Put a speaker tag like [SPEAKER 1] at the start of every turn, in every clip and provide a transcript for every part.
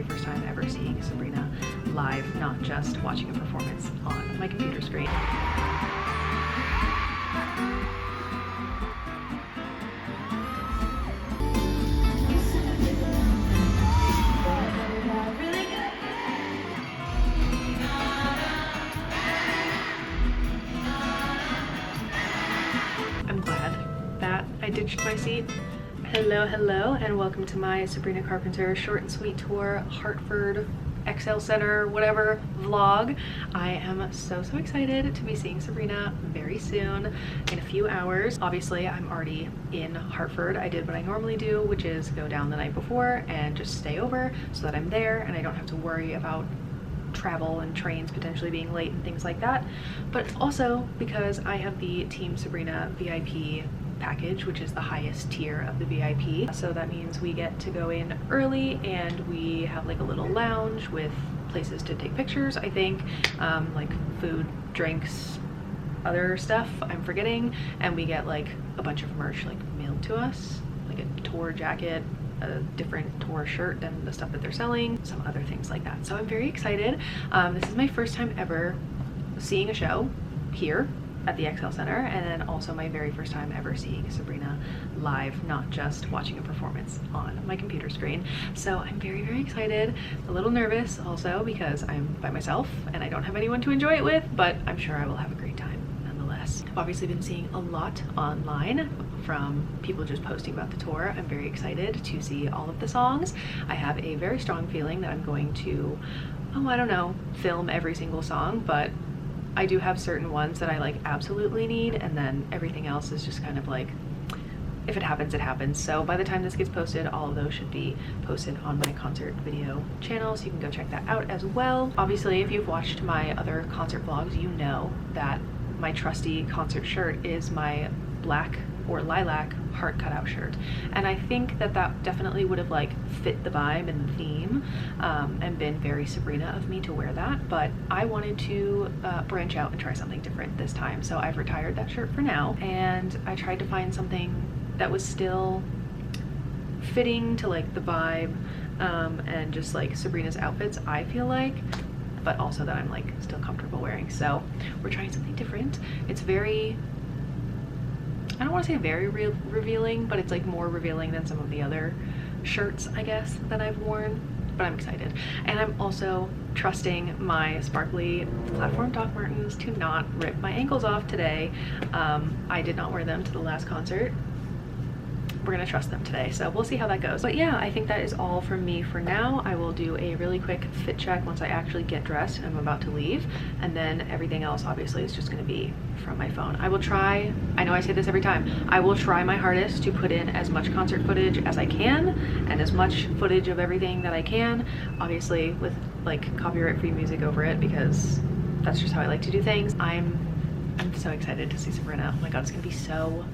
[SPEAKER 1] very first time ever seeing Sabrina live, not just watching a performance on my computer screen. I'm glad that I ditched my seat. Hello, and welcome to my Sabrina Carpenter short and sweet tour Hartford XL Center whatever vlog. I am so excited to be seeing Sabrina very soon, in a few hours. Obviously I'm already in Hartford. I did what I normally do, which is go down the night before and just stay over so that I'm there and I don't have to worry about travel and trains potentially being late and things like that, but also because I have the Team Sabrina VIP package, which is the highest tier of the VIP. So that means we get to go in early and we have like a little lounge with places to take pictures, I think, like food, drinks, other stuff I'm forgetting, and we get like a bunch of merch like mailed to us, like a tour jacket, a different tour shirt than the stuff that they're selling, some other things like that. So I'm very excited. This is my first time ever seeing a show here at the XL Center, and then also my very first time ever seeing Sabrina live, not just watching a performance on my computer screen. So I'm very excited, a little nervous also because I'm by myself and I don't have anyone to enjoy it with, but I'm sure I will have a great time nonetheless. I've obviously been seeing a lot online from people just posting about the tour. I'm very excited to see all of the songs. I have a very strong feeling that I'm going to, I don't know, film every single song, but I do have certain ones that I like absolutely need, and then everything else is just kind of like, if it happens, it happens. So by the time this gets posted, all of those should be posted on my concert video channel, so you can go check that out as well. Obviously, if you've watched my other concert vlogs, you know that my trusty concert shirt is my black or lilac heart cutout shirt, and I think that that definitely would have like fit the vibe and the theme, and been very Sabrina of me to wear that, but I wanted to branch out and try something different this time, so I've retired that shirt for now, and I tried to find something that was still fitting to like the vibe, and just like Sabrina's outfits, I feel like, but also that I'm like still comfortable wearing. So we're trying something different. It's very, I don't want to say very revealing, but it's like more revealing than some of the other shirts, I guess, that I've worn, but I'm excited. And I'm also trusting my sparkly platform Doc Martens to not rip my ankles off today. I did not wear them to the last concert. We're gonna trust them today, so we'll see how that goes. But yeah, I think that is all from me for now. I will do a really quick fit check once I actually get dressed and I'm about to leave, and then everything else obviously is just gonna be from my phone. I will try, I know I say this every time, I will try my hardest to put in as much concert footage as I can and as much footage of everything that I can, obviously with like copyright free music over it, because that's just how I like to do things. I'm so excited to see Sabrina. Oh my god, it's gonna be so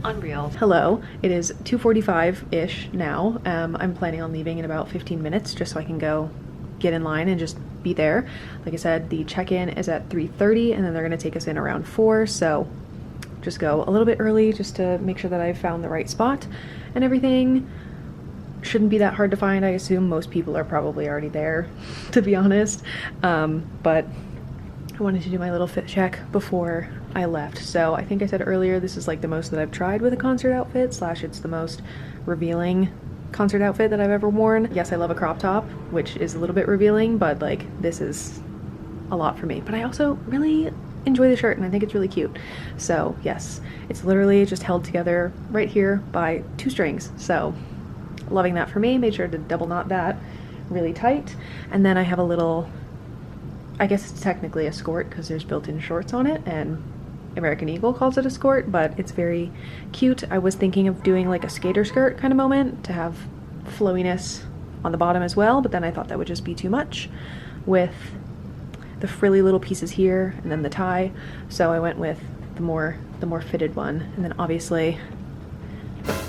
[SPEAKER 1] unreal. Hello, it is 2:45-ish now. I'm planning on leaving in about 15 minutes just so I can go get in line and just be there. Like I said, the check-in is at 3:30 and then they're gonna take us in around 4, so just go a little bit early just to make sure that I've found the right spot, and everything shouldn't be that hard to find. I assume most people are probably already there, to be honest, but I wanted to do my little fit check before I left. So I think I said earlier, this is like the most that I've tried with a concert outfit, slash it's the most revealing concert outfit that I've ever worn. Yes, I love a crop top, which is a little bit revealing, but like this is a lot for me. But I also really enjoy the shirt and I think it's really cute. So yes, it's literally just held together right here by 2 strings. So loving that for me. Made sure to double knot that really tight. And then I have a little, I guess it's technically a skirt because there's built-in shorts on it, and American Eagle calls it a skirt, but it's very cute. I was thinking of doing like a skater skirt kind of moment to have flowiness on the bottom as well, but then I thought that would just be too much with the frilly little pieces here and then the tie, so I went with the more fitted one. And then obviously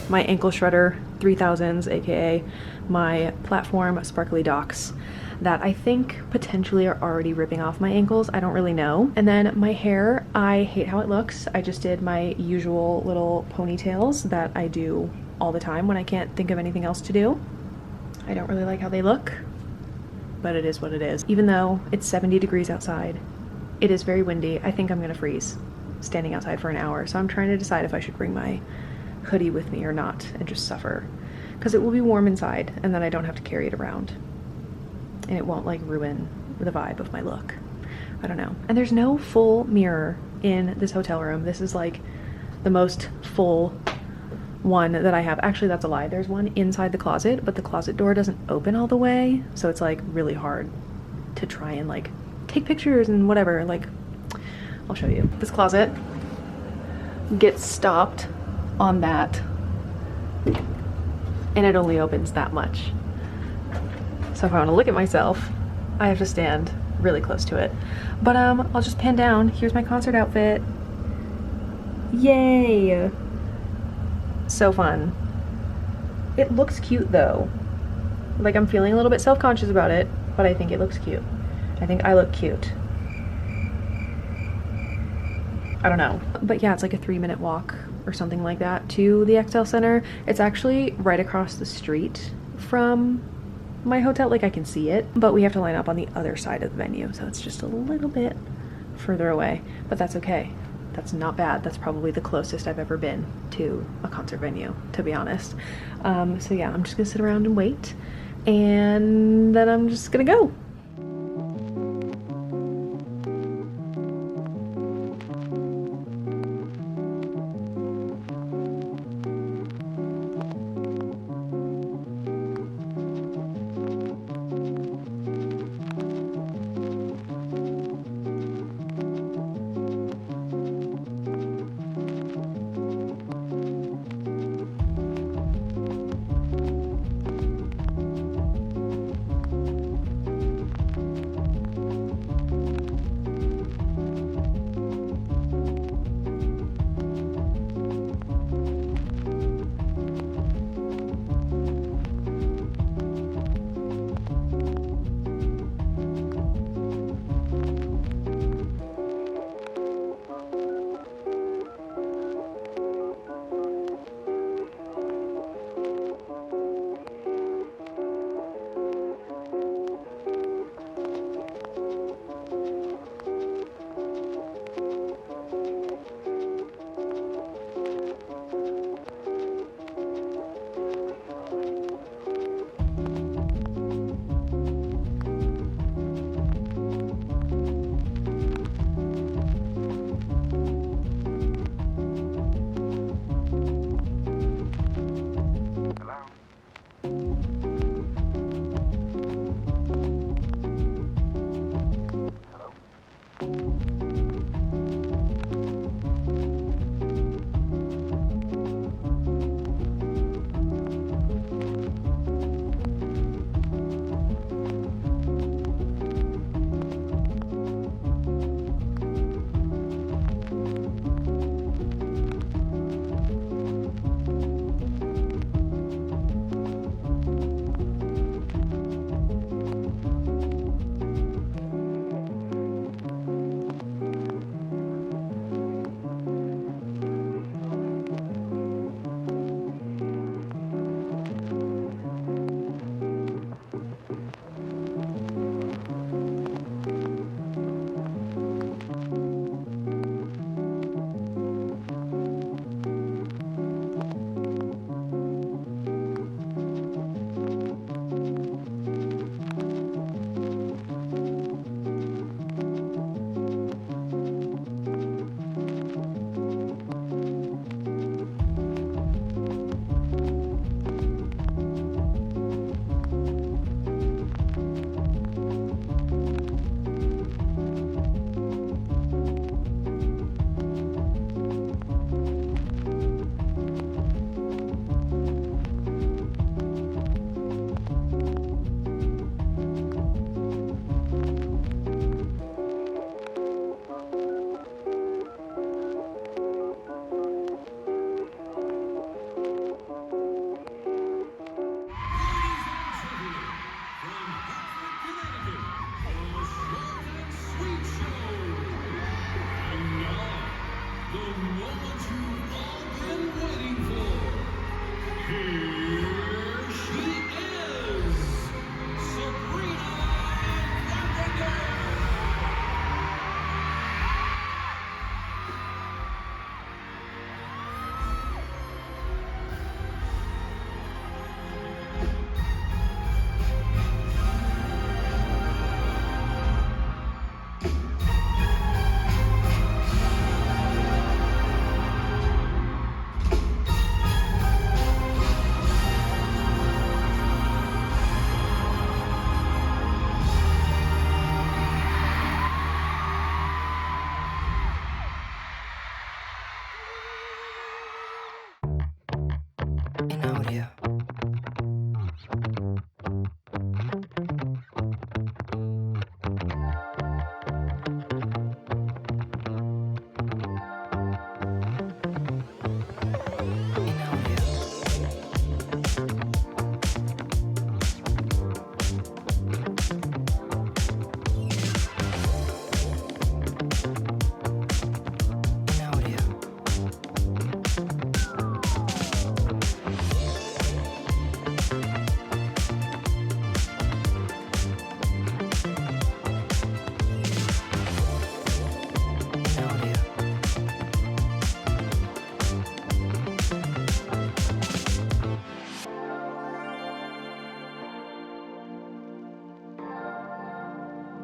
[SPEAKER 1] my ankle shredder 3000s, aka my platform sparkly Docs that I think potentially are already ripping off my ankles. I don't really know. And then my hair, I hate how it looks. I just did my usual little ponytails that I do all the time when I can't think of anything else to do. I don't really like how they look, but it is what it is. Even though it's 70 degrees outside, it is very windy. I think I'm gonna freeze standing outside for an hour. So I'm trying to decide if I should bring my hoodie with me or not and just suffer, because it will be warm inside and then I don't have to carry it around and it won't like ruin the vibe of my look. I don't know. And there's no full mirror in this hotel room. This is like the most full one that I have. Actually, that's a lie. There's one inside the closet, but the closet door doesn't open all the way, so it's like really hard to try and like take pictures and whatever. Like, I'll show you. This closet gets stopped on that and it only opens that much. So if I want to look at myself, I have to stand really close to it. But I'll just pan down. Here's my concert outfit. Yay! So fun. It looks cute though. Like, I'm feeling a little bit self-conscious about it, but I think it looks cute. I think I look cute. I don't know. But yeah, it's like a 3-minute walk or something like that to the XL Center. It's actually right across the street from my hotel. Like, I can see it, but we have to line up on the other side of the venue, so it's just a little bit further away, but that's okay. That's not bad. That's probably the closest I've ever been to a concert venue, to be honest. So yeah, I'm just gonna sit around and wait, and then I'm just gonna go.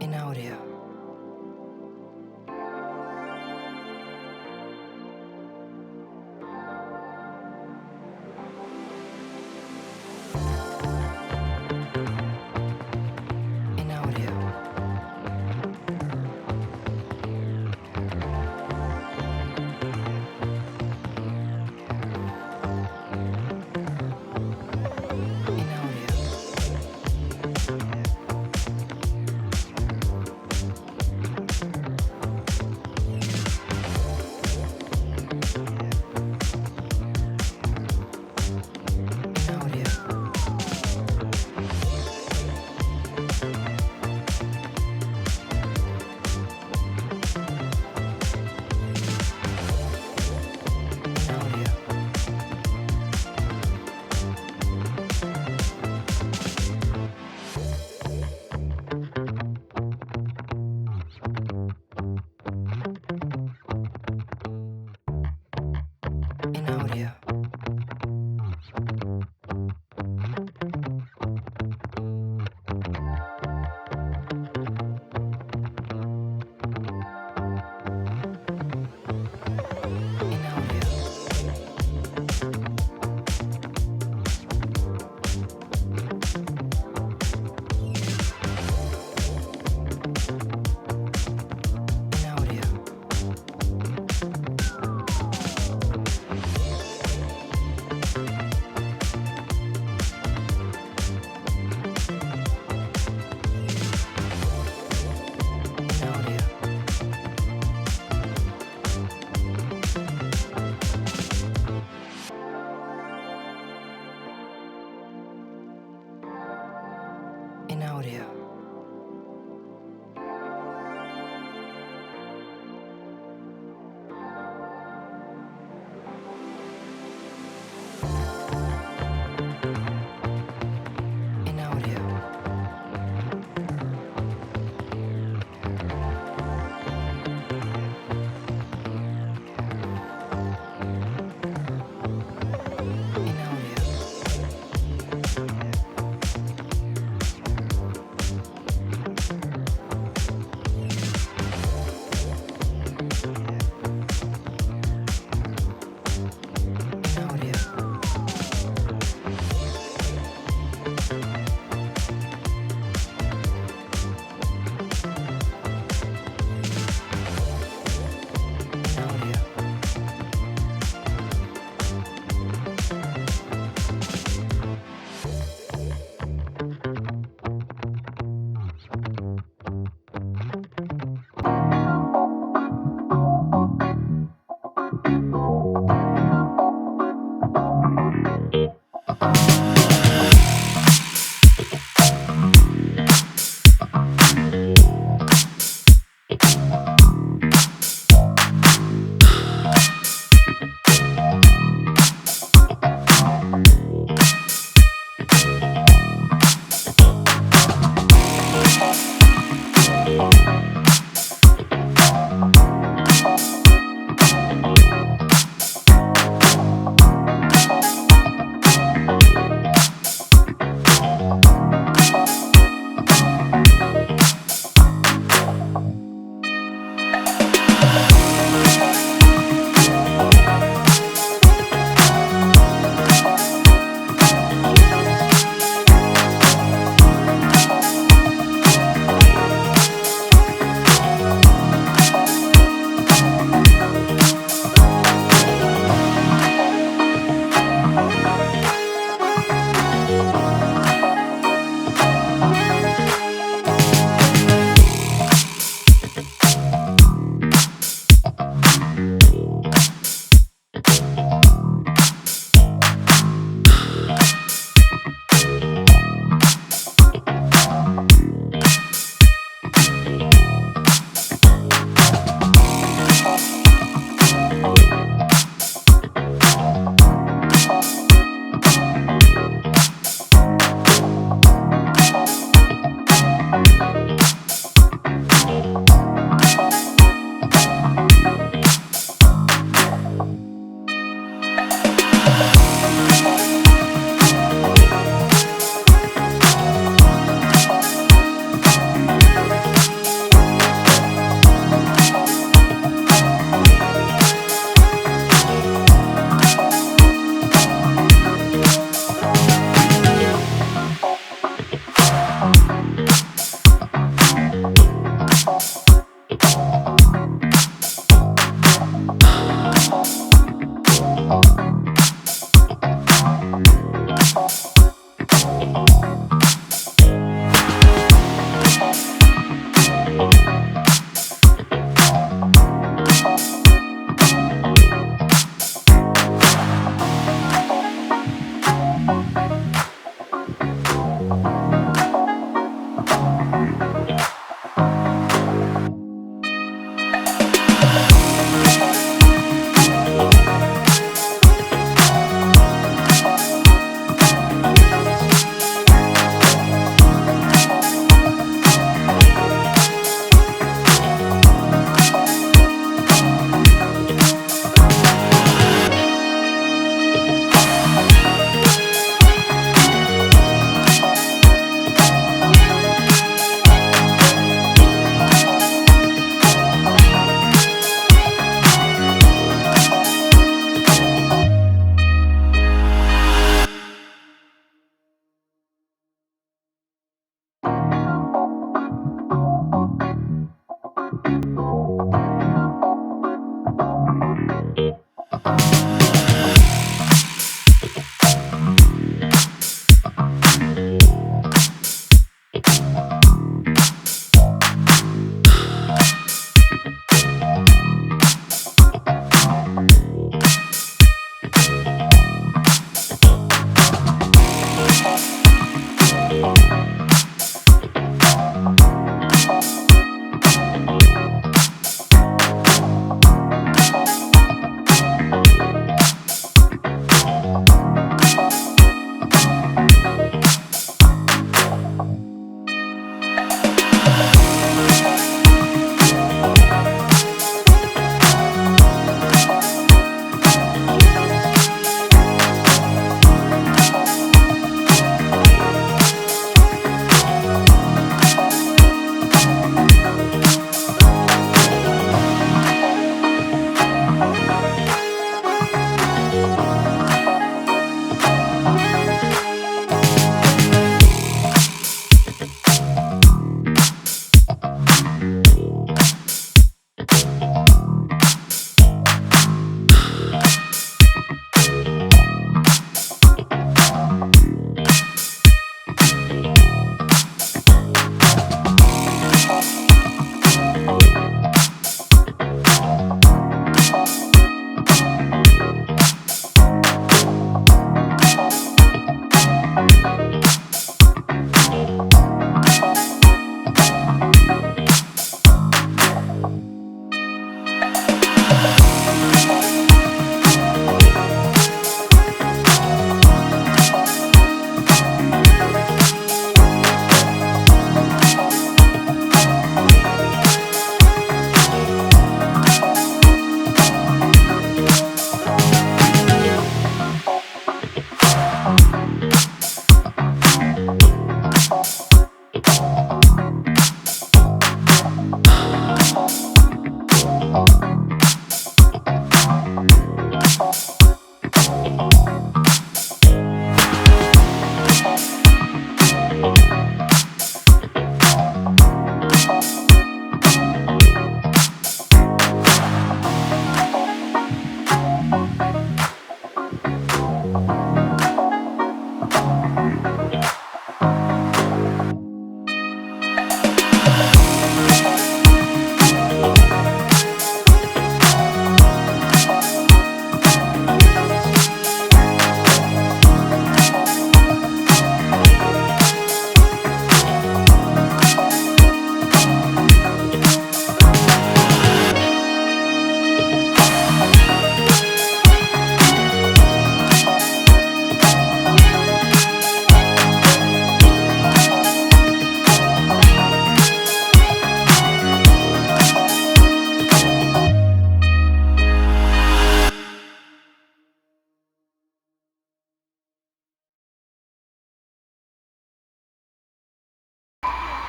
[SPEAKER 2] In audio. In audio. In audio. In audio. In audio.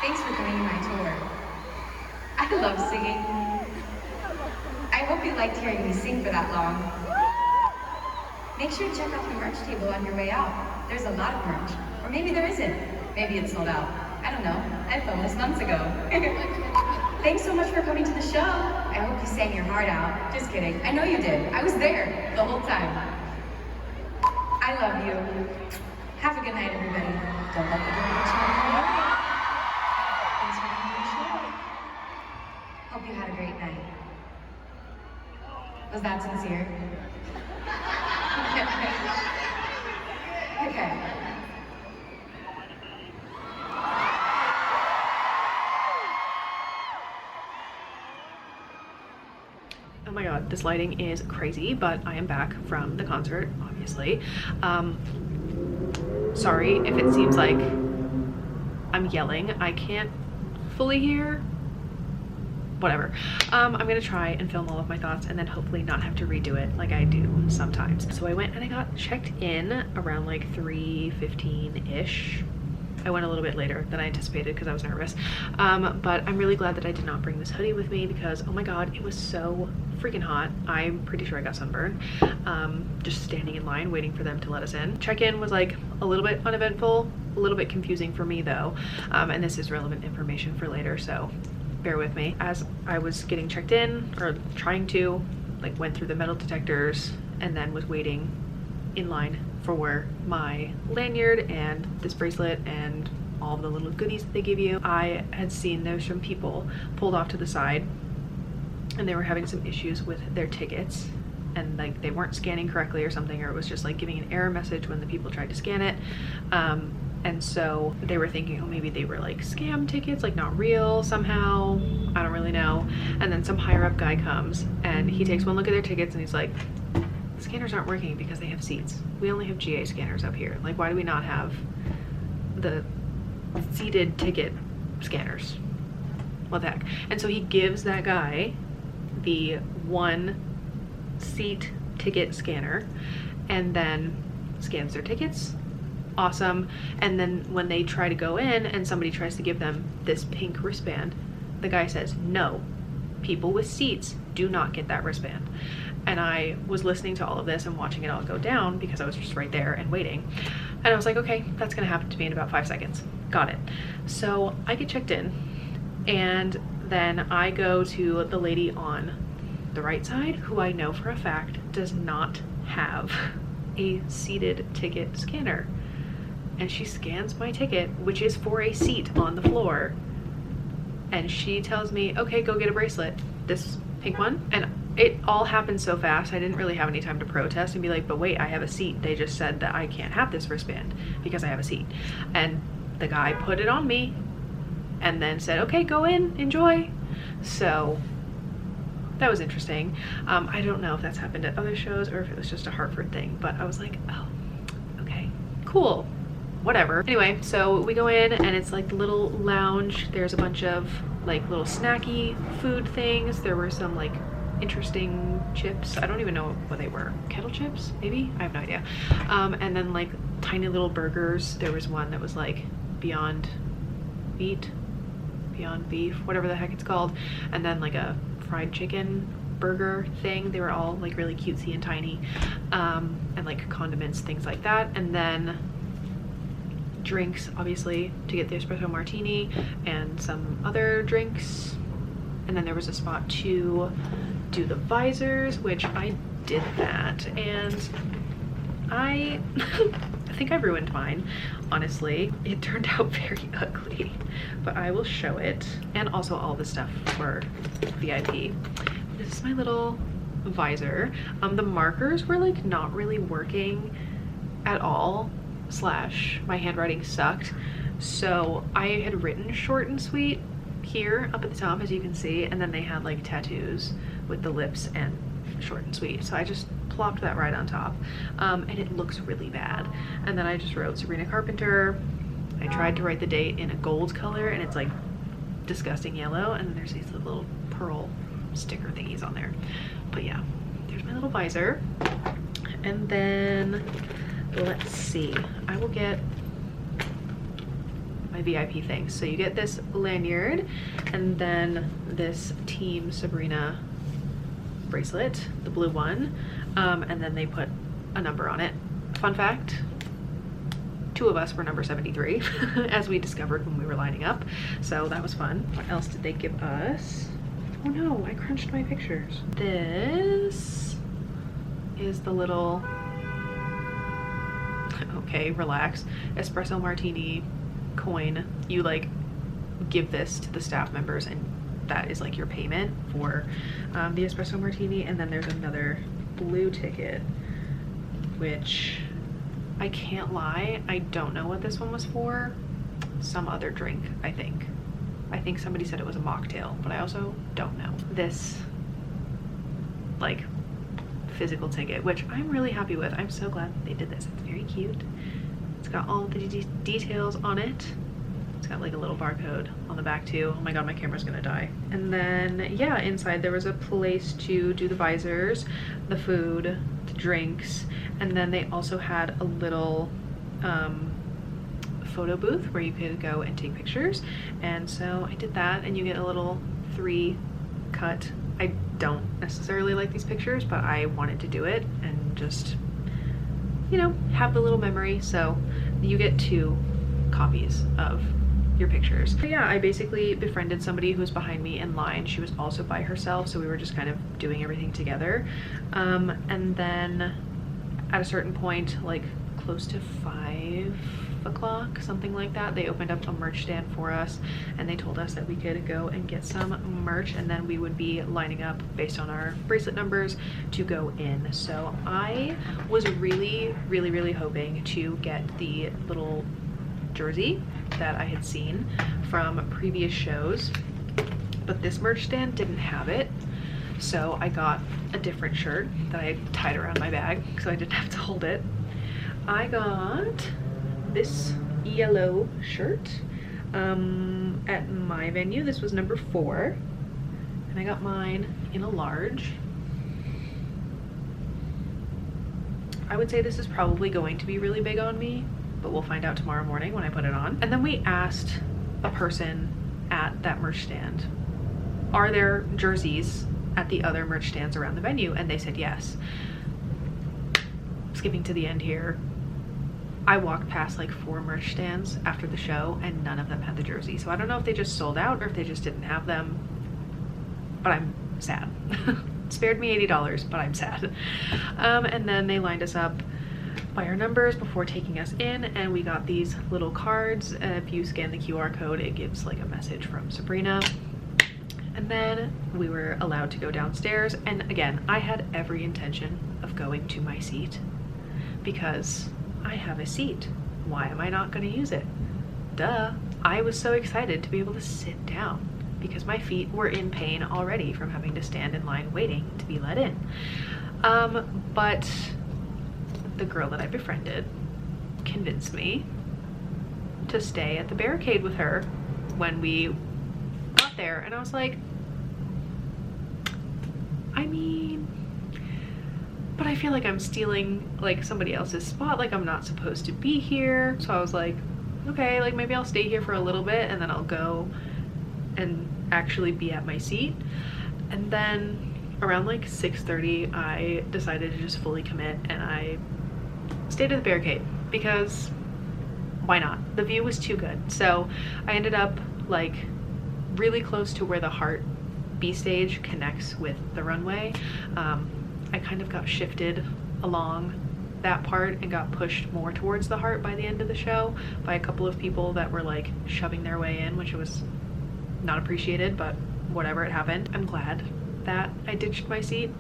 [SPEAKER 3] Thanks for coming to my tour. I love singing. I hope you liked hearing me sing for that long. Make sure to check out the merch table on your way out. There's a lot of merch. Or maybe there isn't. Maybe it's sold out. I don't know. I filmed this months ago. Thanks so much for coming to the show. I hope you sang your heart out. Just kidding. I know you did. I was there the whole time. I love you. Have a good night, everybody. Don't let the door shut you. Thanks for coming to the show. Hope you had a great night. Was that sincere? Okay.
[SPEAKER 1] Oh my god, this lighting is crazy, but I am back from the concert, obviously. Sorry if it seems like I'm yelling. I can't fully hear. Whatever. I'm gonna try and film all of my thoughts and then hopefully not have to redo it like I do sometimes. So I went and I got checked in around like 3:15-ish. I went a little bit later than I anticipated because I was nervous. But I'm really glad that I did not bring this hoodie with me because, oh my god, it was so freaking hot. I'm pretty sure I got sunburned. Just standing in line waiting for them to let us in. Check-in was like a little bit uneventful, a little bit confusing for me though. And this is relevant information for later, so bear with me. As I was getting checked in, or trying to, like went through the metal detectors and then was waiting in line for my lanyard and this bracelet and all the little goodies that they give you. I had seen there was some people pulled off to the side and they were having some issues with their tickets and like they weren't scanning correctly or something, or it was just like giving an error message when the people tried to scan it. And so they were thinking, oh, maybe they were like scam tickets, like not real somehow. I don't really know. And then some higher up guy comes and he takes one look at their tickets and he's like, scanners aren't working because they have seats. We only have GA scanners up here. Like, why do we not have the seated ticket scanners? What the heck? And so he gives that guy the one seat ticket scanner and then scans their tickets. Awesome. And then when they try to go in and somebody tries to give them this pink wristband, the guy says, no, people with seats do not get that wristband. And I was listening to all of this and watching it all go down because I was just right there and waiting. And I was like, okay, that's gonna happen to me in about 5 seconds. Got it. So I get checked in and then I go to the lady on the right side who I know for a fact does not have a seated ticket scanner. And she scans my ticket, which is for a seat on the floor. And she tells me, okay, go get a bracelet, this pink one. And it all happened so fast, I didn't really have any time to protest and be like, but wait, I have a seat. They just said that I can't have this wristband because I have a seat. And the guy put it on me and then said, okay, go in, enjoy. So that was interesting. I don't know if that's happened at other shows or if it was just a Hartford thing, but I was like, oh, okay, cool. Whatever. Anyway, so we go in and it's like the little lounge. There's a bunch of like little snacky food things. There were some like interesting chips. I don't even know what they were. Kettle chips, maybe? I have no idea. And then like tiny little burgers. There was one that was like Beyond Meat, Beyond Beef, whatever the heck it's called. And then like a fried chicken burger thing. They were all like really cutesy and tiny. And like condiments, things like that. And then drinks, obviously, to get the espresso martini and some other drinks. And then there was a spot to do the visors, which I did that, and I think I ruined mine, honestly. It turned out very ugly, but I will show it. And also all the stuff for VIP. This is my little visor. The markers were like not really working at all, slash my handwriting sucked, so I had written short and sweet here up at the top, as you can see, and then they had like tattoos with the lips and short and sweet, so I just plopped that right on top, and it looks really bad. And then I just wrote Sabrina Carpenter. I tried to write the date in a gold color and it's like disgusting yellow, and then there's these little pearl sticker thingies on there. But yeah, there's my little visor. And then let's see, I will get my VIP things. So you get this lanyard and then this Team Sabrina bracelet, the blue one, and then they put a number on it. Fun fact, 2 of us were number 73 as we discovered when we were lining up, so that was fun. What else did they give us? Oh no, I crunched my pictures. This is the little, okay, relax, espresso martini coin. You like give this to the staff members and that is like your payment for the espresso martini. And then there's another blue ticket, which I can't lie, I don't know what this one was for. Some other drink, I think. I think somebody said it was a mocktail, but I also don't know. This like physical ticket, which I'm really happy with. I'm so glad they did this. It's very cute. It's got all the details on it. It's got like a little barcode on the back too. Oh my god, my camera's gonna die. And then yeah, inside there was a place to do the visors, the food, the drinks, and then they also had a little photo booth where you could go and take pictures. And so I did that, and you get a little 3 cut. I don't necessarily like these pictures, but I wanted to do it and just, you know, have the little memory. So you get 2 copies of your pictures. But yeah, I basically befriended somebody who was behind me in line. She was also by herself, so we were just kind of doing everything together. And then at a certain point, like close to 5 o'clock, something like that, they opened up a merch stand for us and they told us that we could go and get some merch, and then we would be lining up based on our bracelet numbers to go in. So I was really hoping to get the little jersey that I had seen from previous shows, but this merch stand didn't have it. So I got a different shirt that I tied around my bag so I didn't have to hold it. I got this yellow shirt at my venue. This was number 4, and I got mine in a large. I would say this is probably going to be really big on me, but we'll find out tomorrow morning when I put it on. And then we asked a person at that merch stand, are there jerseys at the other merch stands around the venue? And they said yes. Skipping to the end here, I walked past like 4 merch stands after the show and none of them had the jersey. So I don't know if they just sold out or if they just didn't have them, but I'm sad. Spared me $80, but I'm sad. And then they lined us up by our numbers before taking us in, and we got these little cards. If you scan the QR code, it gives like a message from Sabrina. And then we were allowed to go downstairs, and again, I had every intention of going to my seat because I have a seat. Why am I not going to use it? Duh. I was so excited to be able to sit down because my feet were in pain already from having to stand in line waiting to be let in. But the girl that I befriended convinced me to stay at the barricade with her when we got there, and I was like, I mean, but I feel like I'm stealing like somebody else's spot, like I'm not supposed to be here. So I was like, okay, like maybe I'll stay here for a little bit and then I'll go and actually be at my seat. And then around like 6:30 I decided to just fully commit and I stayed at the barricade because why not? The view was too good. So I ended up like really close to where the Heart B stage connects with the runway. I kind of got shifted along that part and got pushed more towards the Heart by the end of the show by a couple of people that were like shoving their way in, which was not appreciated, but whatever, it happened. I'm glad that I ditched my seat.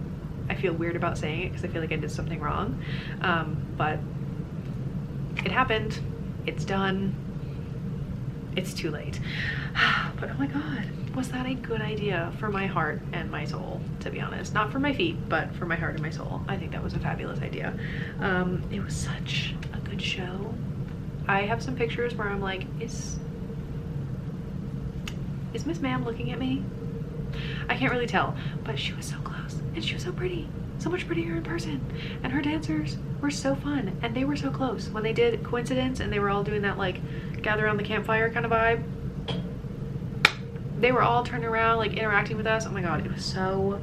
[SPEAKER 1] I feel weird about saying it because I feel like I did something wrong, but it happened. It's done. It's too late. But oh my god, was that a good idea for my heart and my soul, to be honest? Not for my feet, but for my heart and my soul. I think that was a fabulous idea. It was such a good show. I have some pictures where I'm like, is Miss Ma'am looking at me? I can't really tell, but she was so close and she was so pretty, so much prettier in person. And her dancers were so fun and they were so close. When they did Coincidence and they were all doing that like gather around the campfire kind of vibe, they were all turning around like interacting with us. Oh my god, it was so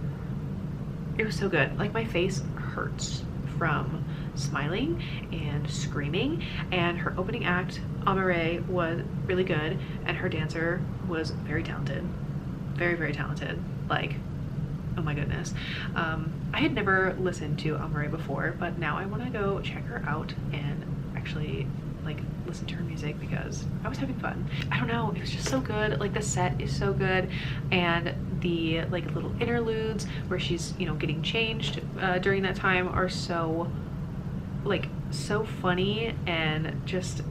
[SPEAKER 1] good. Like my face hurts from smiling and screaming. And her opening act, Amare, was really good, and her dancer was very talented, very talented. Like, oh my goodness. I had never listened to Amare before, but now I want to go check her out and actually like listen to her music because I was having fun. I don't know, it was just so good. Like the set is so good, and the like little interludes where she's, you know, getting changed during that time are so like so funny and just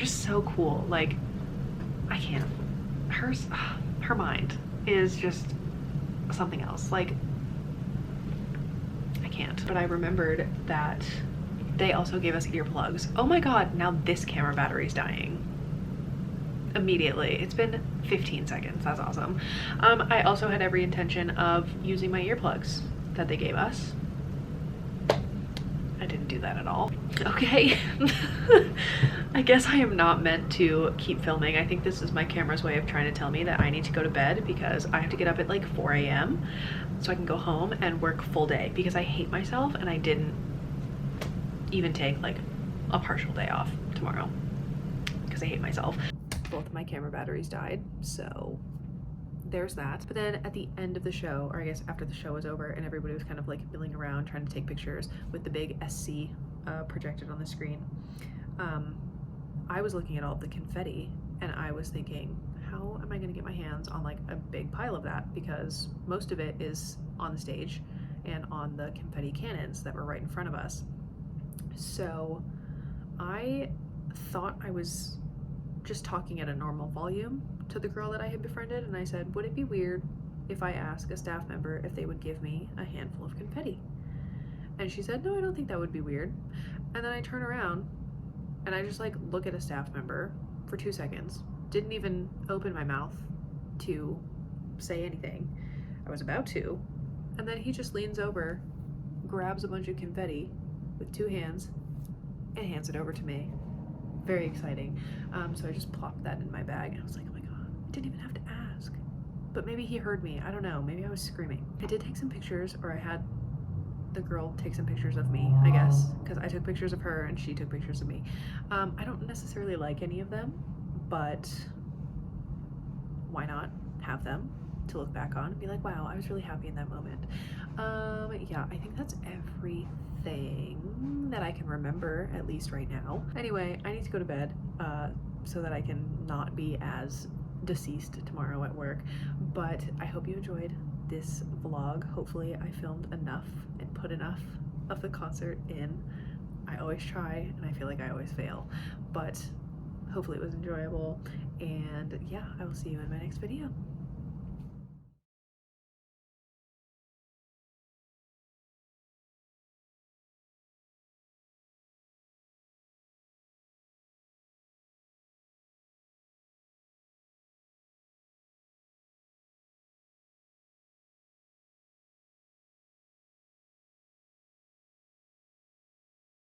[SPEAKER 1] so cool. Like I can't, her mind is just something else. Like I can't. But I remembered that they also gave us earplugs. Oh my god, now this camera battery's dying immediately. It's been 15 seconds. That's awesome. I also had every intention of using my earplugs that they gave us. I didn't do that at all. Okay. I guess I am not meant to keep filming. I think this is my camera's way of trying to tell me that I need to go to bed because I have to get up at like 4 a.m. so I can go home and work full day because I hate myself and I didn't even take like a partial day off tomorrow because I hate myself. Both of my camera batteries died, so there's that. But then at the end of the show, or I guess after the show was over and everybody was kind of like milling around trying to take pictures with the big SC projected on the screen, I was looking at all the confetti and I was thinking, how am I going to get my hands on like a big pile of that, because most of it is on the stage and on the confetti cannons that were right in front of us. So I thought I was just talking at a normal volume to the girl that I had befriended, and I said, would it be weird if I ask a staff member if they would give me a handful of confetti? And she said, no, I don't think that would be weird. And then I turn around and I just like look at a staff member for 2 seconds, didn't even open my mouth to say anything. I was about to, and then he just leans over, grabs a bunch of confetti with 2 hands and hands it over to me. Very exciting. So I just plopped that in my bag and I was like, oh my god, I didn't even have to ask. But maybe he heard me, I don't know, maybe I was screaming. I did take some pictures, or I had the girl take some pictures of me, I guess, because I took pictures of her and she took pictures of me. I don't necessarily like any of them, but why not have them to look back on and be like, wow, I was really happy in that moment. Yeah, I think that's everything that I can remember, at least right now. Anyway, I need to go to bed so that I can not be as deceased tomorrow at work, but I hope you enjoyed this vlog. Hopefully I filmed enough and put enough of the concert in. I always try and I feel like I always fail, but hopefully it was enjoyable, and yeah, I will see you in my next video.